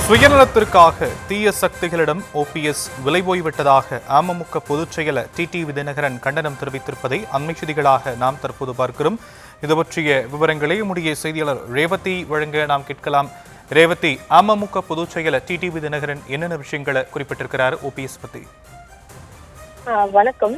சுயநலத்திற்காக தீய சக்திகளிடம் ஓபிஎஸ் விலை போய்விட்டதாக அமமுக பொதுச் செயலர் டிடிவி தினகரன் கண்டனம் தெரிவித்திருப்பதை அண்மை செய்திகளாக நாம் தற்போது பார்க்கிறோம். இது பற்றிய விவரங்களை நம்முடைய செய்தியாளர் ரேவதி வழங்க நாம் கேட்கலாம். ரேவதி, அமமுக பொதுச் செயலர் டிடிவி தினகரன் என்னென்ன விஷயங்களை குறிப்பிட்டிருக்கிறார் ஓபிஎஸ் பத்தி? வணக்கம்.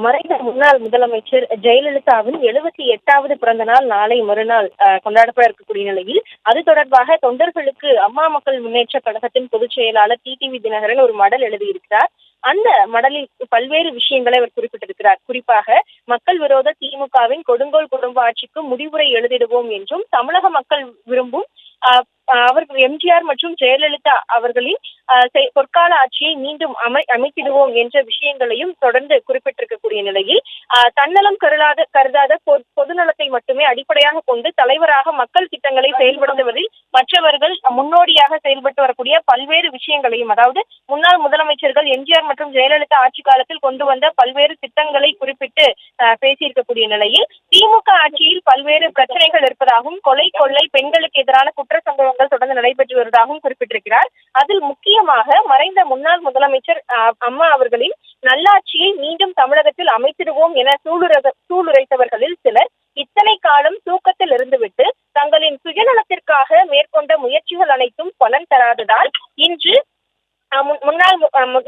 மறைந்த முன்னாள் முதலமைச்சர் ஜெயலலிதாவின் 78வது பிறந்த நாள் நாளை மறுநாள் கொண்டாடப்பட இருக்கக்கூடிய நிலையில் அது தொடர்பாக தொண்டர்களுக்கு அம்மா மக்கள் முன்னேற்ற கழகத்தின் பொதுச் செயலாளர் டிடிவி தினகரன் ஒரு மடல் எழுதியிருக்கிறார். அந்த மடலில் பல்வேறு விஷயங்களை அவர் குறிப்பிட்டிருக்கிறார். குறிப்பாக மக்கள் விரோத திமுகவின் கொடுங்கோல் குடும்ப ஆட்சிக்கு முடிவுரை எழுதிடுவோம் என்றும், தமிழக மக்கள் விரும்பும் அவர்கள் எம்ஜிஆர் மற்றும் ஜெயலலிதா அவர்களின் பொற்கால ஆட்சியை மீண்டும் அமைத்திடுவோம் என்ற விஷயங்களையும் தொடர்ந்து குறிப்பிட்டிருக்கக்கூடிய நிலையில் தன்னலம் கருதாத பொதுநலத்தை மட்டுமே அடிப்படையாக கொண்டு தலைவராக மக்கள் திட்டங்களை செயல்படுத்துவதில் மற்றவர்கள் முன்னோடியாக செயல்பட்டு வரக்கூடிய பல்வேறு விஷயங்களையும், அதாவது முன்னாள் முதலமைச்சர்கள் எம்ஜிஆர் மற்றும் ஜெயலலிதா ஆட்சி காலத்தில் கொண்டு வந்த பல்வேறு திட்டங்களை குறிப்பிட்டு பேசியிருக்கக்கூடிய நிலையில் திமுக ஆட்சியில் பல்வேறு பிரச்சனைகள் இருப்பதாகவும், கொலை கொள்ளை பெண்களுக்கு எதிரான குற்ற சம்பவங்கள் தொடர்ந்து நடைபெற்று வருவதாகவும் குறிப்பிட்டிருக்கிறார். அதில் முக்கியமாக மறைந்த முன்னாள் முதலமைச்சர் அம்மா அவர்களின் நல்லாட்சியை மீண்டும் தமிழகத்தில் அமைத்திடுவோம் என சூளுரைத்தவர்களில் சிலர் இத்தனை காலம் தூக்கத்தில் இருந்துவிட்டு தங்களின் சுயநலத்திற்காக மேற்கொண்ட முயற்சிகள் அனைத்தும் பலன் தராததால் இன்று முன்னாள்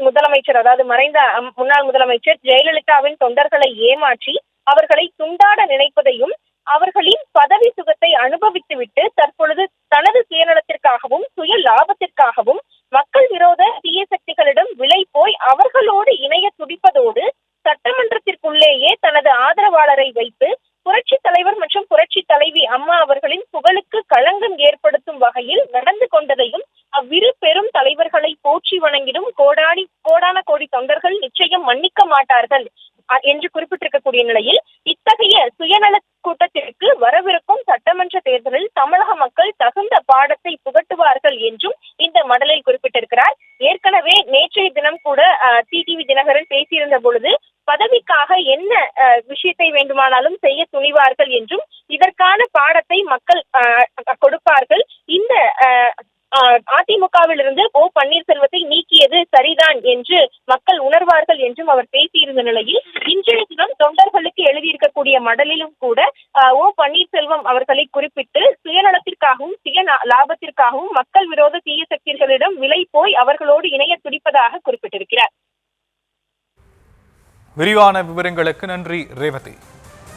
முதலமைச்சர், அதாவது மறைந்த முன்னாள் முதலமைச்சர் ஜெயலலிதாவின் தொண்டர்களை ஏமாற்றி அவர்களை துண்டாட நினைப்பதையும், அவர்களின் பதவி சுகத்தை அனுபவித்துவிட்டு தற்பொழுது தனது சுயநலத்திற்காகவும் சுய லாபத்திற்காகவும் மக்கள் விரோத தீய சக்திகளிடம் விலை போய் அவர்களோடு இணைய துடிப்பதோடு சட்டமன்றத்திற்குள்ளேயே தனது ஆதரவாளரை வைத்து புரட்சி தலைவர் மற்றும் புரட்சி தலைவி அம்மா அவர்களின் புகழுக்கு களங்கம் ஏற்படுத்தும் வகையில் நடந்து கொண்டதையும் அவ்விரு பெரும் தலைவர்களை போற்றி வணங்கிடும் கோடான கோடி தொண்டர்கள் நிச்சயம் மன்னிக்க மாட்டார்கள் என்று குறிப்பிட்டிருக்கக்கூடிய நிலையில் இத்தகைய சுயநல கூட்டத்திற்கு வரவிருக்கும் சட்டமன்ற தேர்தலில் தமிழக மக்கள் தகுந்த பாடத்தை புகட்டுவார்கள் என்றும் இந்த மடலில் குறிப்பிட்டிருக்கிறார். ஏற்கனவே நேற்றைய தினம் கூட டிடிவி தினகரன் பேசியிருந்த பொழுது பதவிக்காக என்ன விஷயத்தை வேண்டுமானாலும் செய்ய துணிவார்கள் என்றும், இதற்கான பாடத்தை மக்கள் கொடுப்பார்கள், இந்த அதிமுகவில் இருந்து ஓ பன்னீர்செல்வத்தை நீக்கியது சரிதான் என்று மக்கள் உணர்வார்கள் என்றும் அவர் பேசியிருந்த நிலையில் இன்றைய தினம் தொண்டர்களுக்கு எழுதியிருக்கக்கூடிய மடலிலும் கூட ஓ பன்னீர்செல்வம் அவர்களை குறிப்பிட்டு சுயநலத்திற்காகவும் சுய லாபத்திற்காகவும் மக்கள் விரோத தீய சக்திகளிடம் விலை போய் அவர்களோடு இணைய துடிப்பதாக குறிப்பிட்டிருக்கிறார். விரிவான விவரங்களுக்கு நன்றி ரேவதி.